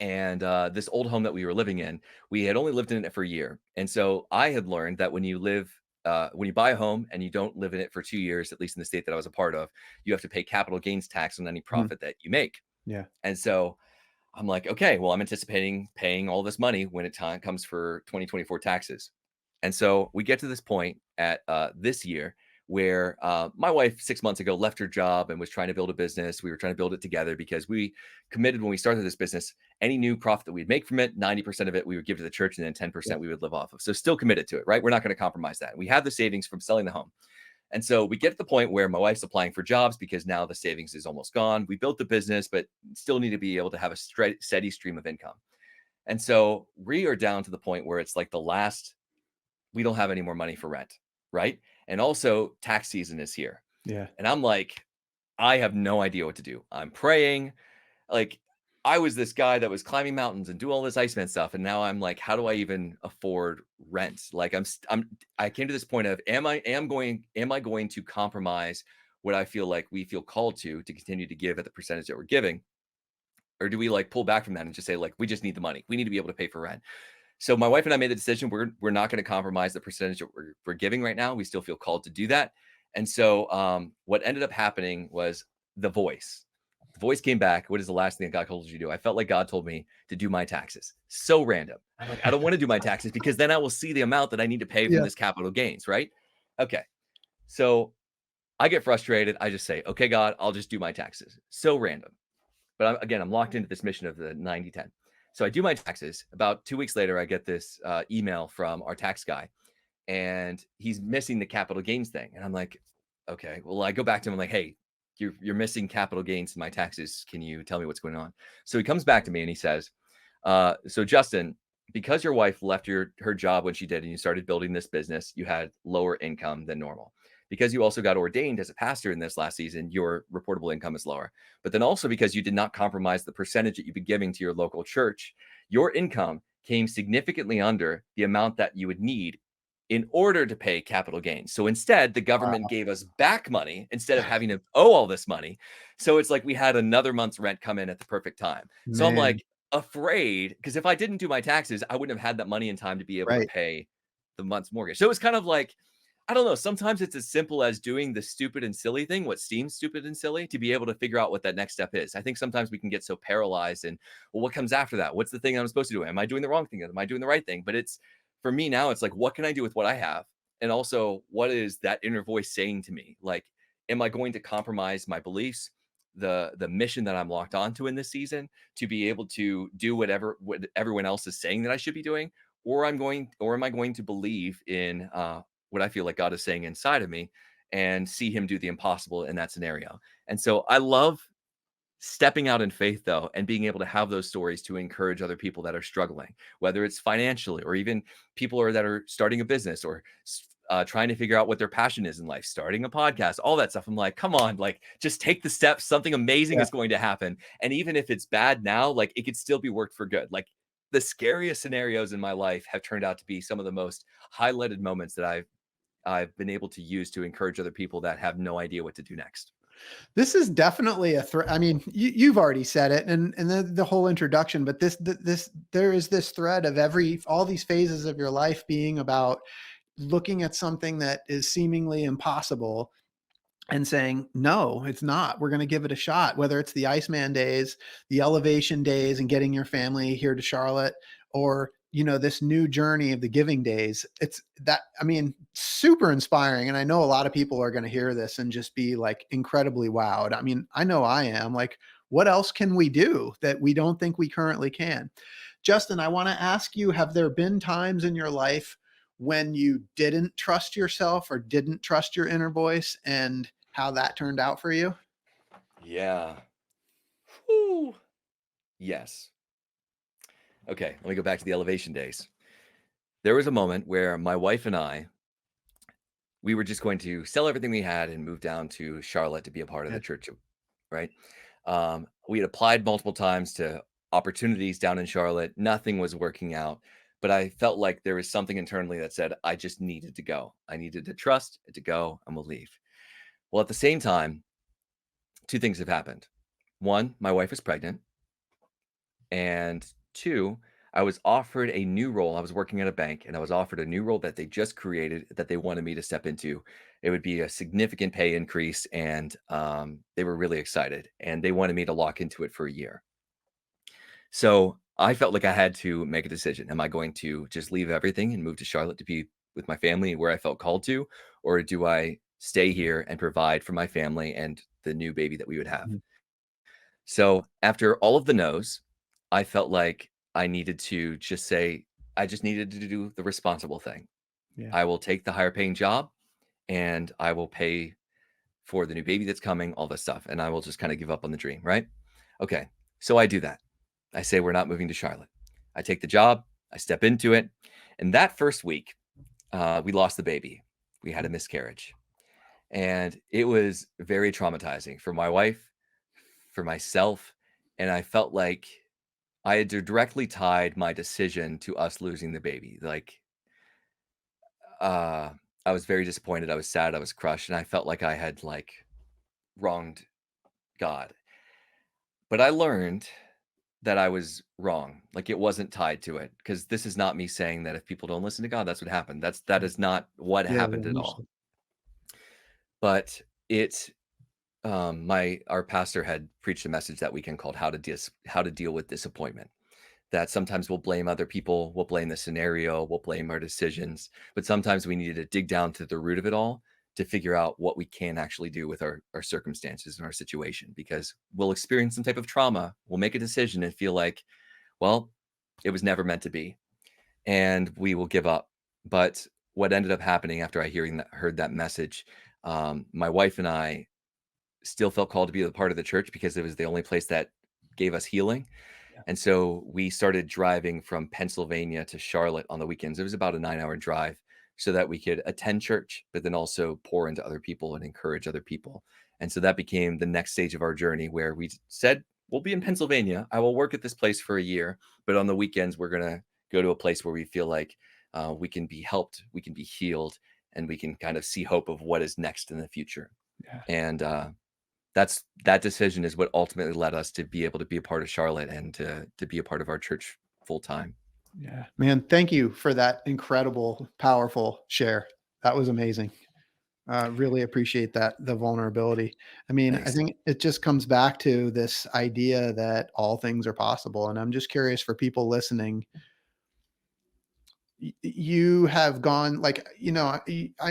And this old home that we were living in, we had only lived in it for a year. And so I had learned that when you buy a home and you don't live in it for 2 years, at least in the state that I was a part of, you have to pay capital gains tax on any Mhm. profit that you make. Yeah. And so I'm like, okay, well, I'm anticipating paying all this money when it time comes for 2024 taxes. And so we get to this point at this year where my wife 6 months ago left her job and was trying to build a business. We were trying to build it together because we committed when we started this business, any new profit that we'd make from it, 90% of it we would give to the church, and then Yeah. 10% we would live off of. So still committed to it, right? We're not going to compromise that. We have the savings from selling the home. And so we get to the point where my wife's applying for jobs because now the savings is almost gone. We built the business, but still need to be able to have a steady stream of income. And so we are down to the point where it's like we don't have any more money for rent, right? And also tax season is here. Yeah. And I'm like, I have no idea what to do. I'm praying. Like, I was this guy that was climbing mountains and do all this Iceman stuff, and now I'm like, how do I even afford rent? Like, I came to this point of, am I going to compromise what I feel like we feel called to continue to give at the percentage that we're giving, or do we like pull back from that and just say like, we just need the money, we need to be able to pay for rent? So my wife and I made the decision, we're not going to compromise the percentage that we're giving right now. We still feel called to do that. And so what ended up happening was the voice. The voice came back. What is the last thing that God told you to do? I felt like God told me to do my taxes. So random. I'm like, I don't want to do my taxes because then I will see the amount that I need to pay from Yeah. this capital gains, right? Okay. So I get frustrated. I just say, okay, God, I'll just do my taxes. So random. But I'm locked into this mission of the 90-10. So I do my taxes. About 2 weeks later, I get this email from our tax guy, and he's missing the capital gains thing. And I'm like, okay, well, I go back to him. I'm like, hey, you're missing capital gains in my taxes. Can you tell me what's going on? So he comes back to me and he says, so Justin, because your wife left her job when she did, and you started building this business, you had lower income than normal. Because you also got ordained as a pastor in this last season, your reportable income is lower. But then also because you did not compromise the percentage that you've been giving to your local church, your income came significantly under the amount that you would need in order to pay capital gains. So instead, the government Wow. gave us back money instead of having to owe all this money. So it's like we had another month's rent come in at the perfect time. So I'm Man. like afraid, because if I didn't do my taxes, I wouldn't have had that money in time to be able to Right. pay the month's mortgage. So it's kind of like, I don't know. Sometimes it's as simple as doing the stupid and silly thing, what seems stupid and silly, to be able to figure out what that next step is. I think sometimes we can get so paralyzed and, well, what comes after that? What's the thing I'm supposed to do? Am I doing the wrong thing? Am I doing the right thing? But it's, for me now, it's like, what can I do with what I have? And also, what is that inner voice saying to me? Like, am I going to compromise my beliefs, the mission that I'm locked onto in this season, to be able to do what everyone else is saying that I should be doing? Or am I going to believe in what I feel like God is saying inside of me and see him do the impossible in that scenario? And so I love Stepping out in faith, though, and being able to have those stories to encourage other people that are struggling, whether it's financially or even people that are starting a business or trying to figure out what their passion is in life, starting a podcast, all that stuff. I'm like, come on, like just take the steps. Something amazing Yeah. is going to happen. And even if it's bad now, like it could still be worked for good. Like the scariest scenarios in my life have turned out to be some of the most highlighted moments that I've been able to use to encourage other people that have no idea what to do next. This is definitely a thread. I mean, you've already said it, and the whole introduction, but this there is this thread of all these phases of your life being about looking at something that is seemingly impossible and saying, no, it's not. We're going to give it a shot, whether it's the Iceman days, the elevation days, and getting your family here to Charlotte, or, this new journey of the giving days. It's that, I mean, super inspiring. And I know a lot of people are going to hear this and just be like incredibly wowed. I mean, I know I am. Like, what else can we do that we don't think we currently can? Justin, I want to ask you, have there been times in your life when you didn't trust yourself or didn't trust your inner voice, and how that turned out for you? Yeah. Whew. Yes. Okay, let me go back to the elevation days. There was a moment where my wife and I, we were just going to sell everything we had and move down to Charlotte to be a part of Yeah. the church, right? We had applied multiple times to opportunities down in Charlotte. Nothing was working out, but I felt like there was something internally that said I just needed to go. I needed to trust it to go, and we'll leave. Well, at the same time, two things have happened. One, my wife is pregnant. And two, I was offered a new role. I was working at a bank and I was offered a new role that they just created that they wanted me to step into. It would be a significant pay increase and they were really excited and they wanted me to lock into it for a year. So I felt like I had to make a decision. Am I going to just leave everything and move to Charlotte to be with my family where I felt called to? Or do I stay here and provide for my family and the new baby that we would have? Mhm. So after all of the no's, I felt like I needed to just say, I just needed to do the responsible thing. Yeah. I will take the higher paying job and I will pay for the new baby that's coming, all this stuff. And I will just kind of give up on the dream, right? Okay. So I do that. I say, we're not moving to Charlotte. I take the job, I step into it. And that first week, we lost the baby. We had a miscarriage. And it was very traumatizing for my wife, for myself. And I felt like I had directly tied my decision to us losing the baby. Like, uh, I was very disappointed. I was sad. I was crushed. And I felt like I had like wronged God. But I learned that I was wrong. Like it wasn't tied to it. Because this is not me saying that if people don't listen to God, that's what happened. That is not what Yeah. happened at all. But it my our pastor had preached a message that weekend called how to deal with disappointment. That sometimes we'll blame other people, we'll blame the scenario, we'll blame our decisions, but sometimes we need to dig down to the root of it all to figure out what we can actually do with our circumstances and our situation, because we'll experience some type of trauma, we'll make a decision and feel like, well, it was never meant to be, and we will give up. But what ended up happening after heard that message, my wife and I still felt called to be a part of the church because it was the only place that gave us healing. Yeah. And so we started driving from Pennsylvania to Charlotte on the weekends. It was about a 9-hour drive so that we could attend church, but then also pour into other people and encourage other people. And so that became the next stage of our journey where we said, we'll be in Pennsylvania. I will work at this place for a year, but on the weekends, we're going to go to a place where we feel like we can be helped, we can be healed, and we can kind of see hope of what is next in the future. Yeah. And that decision is what ultimately led us to be able to be a part of Charlotte and to be a part of our church full time. Yeah. Man, thank you for that incredible, powerful share. That was amazing. Really appreciate that, the vulnerability. I mean, I Thanks. think it just comes back to this idea that all things are possible. And I'm just curious for people listening, you have gone like,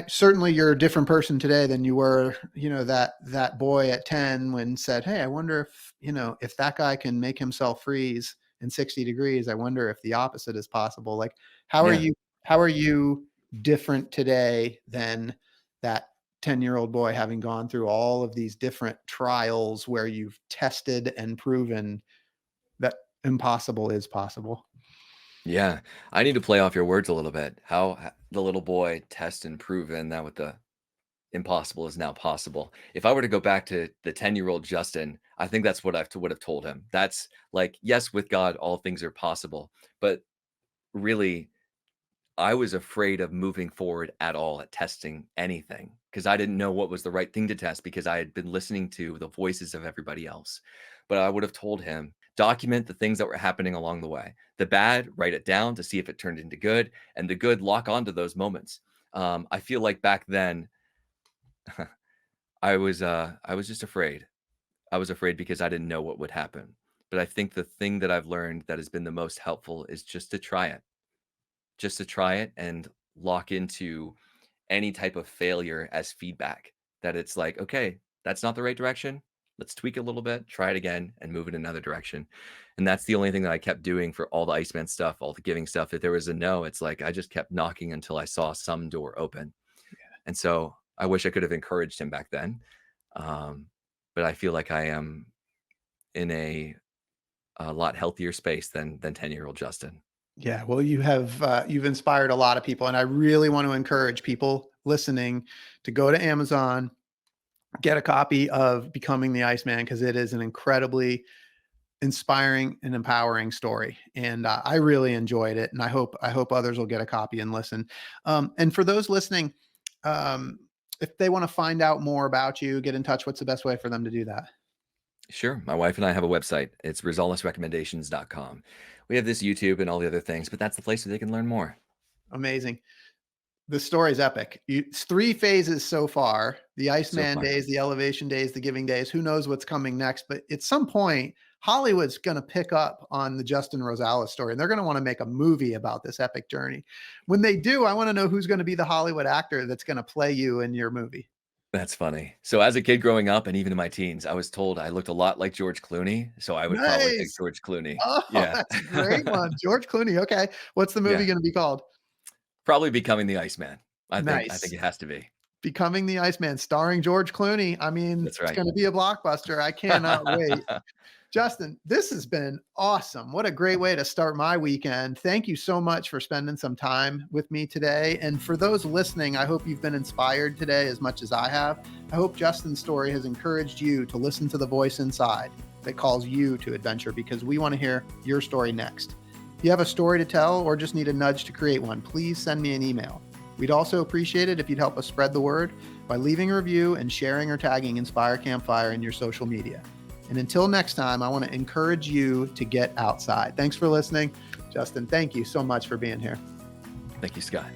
certainly you're a different person today than you were, that boy at 10 when said, hey, I wonder if, if that guy can make himself freeze in 60 degrees, I wonder if the opposite is possible. Like, how are Yeah. you, how are you different today than that 10-year-old boy having gone through all of these different trials where you've tested and proven that impossible is possible. Yeah. I need to play off your words a little bit. How the little boy test and proven that with the impossible is now possible. If I were to go back to the 10-year-old Justin, I think that's what I would have told him. That's like, yes, with God, all things are possible. But really, I was afraid of moving forward at all at testing anything because I didn't know what was the right thing to test because I had been listening to the voices of everybody else. But I would have told him, document the things that were happening along the way. The bad, write it down to see if it turned into good, and the good, lock onto those moments. I feel like back then, I was just afraid. I was afraid because I didn't know what would happen. But I think the thing that I've learned that has been the most helpful is just to try it and lock into any type of failure as feedback. That it's like, okay, that's not the right direction. Let's tweak a little bit, try it again, and move in another direction. And that's the only thing that I kept doing for all the Iceman stuff, all the giving stuff. If there was a no, it's like I just kept knocking until I saw some door open. And so I wish I could have encouraged him back then. Um, but I feel like I am in a lot healthier space than 10-year-old Justin. Yeah, well, you've inspired a lot of people, and I really want to encourage people listening to go to Amazon, get a copy of Becoming the Iceman because it is an incredibly inspiring and empowering story, and I really enjoyed it, and I hope others will get a copy and listen. And for those listening, if they want to find out more about you, get in touch. What's the best way for them to do that? Sure. My wife and I have a website. It's rosalesrecommendations.com. We have this YouTube and all the other things, but that's the place where they can learn more. Amazing. The story is epic. It's 3 phases so far: the So Iceman far. days, the elevation days, the giving days. Who knows what's coming next? But at some point, Hollywood's going to pick up on the Justin Rosales story, and they're going to want to make a movie about this epic journey. When they do, I want to know who's going to be the Hollywood actor that's going to play you in your movie. That's funny. So as a kid growing up and even in my teens, I was told I looked a lot like George Clooney, so I would probably pick Nice. George Clooney. Oh, Yeah. that's a great one. George Clooney. Okay. What's the movie Yeah. going to be called? Probably Becoming the Iceman. I think Nice. it has to be. Becoming the Iceman, starring George Clooney. I mean, That's it's right. going to be a blockbuster. I cannot wait. Justin, this has been awesome. What a great way to start my weekend. Thank you so much for spending some time with me today. And for those listening, I hope you've been inspired today as much as I have. I hope Justin's story has encouraged you to listen to the voice inside that calls you to adventure, because we want to hear your story next. If you have a story to tell or just need a nudge to create one, please send me an email. We'd also appreciate it if you'd help us spread the word by leaving a review and sharing or tagging Inspire Campfire in your social media. And until next time, I want to encourage you to get outside. Thanks for listening. Justin, thank you so much for being here. Thank you, Scott.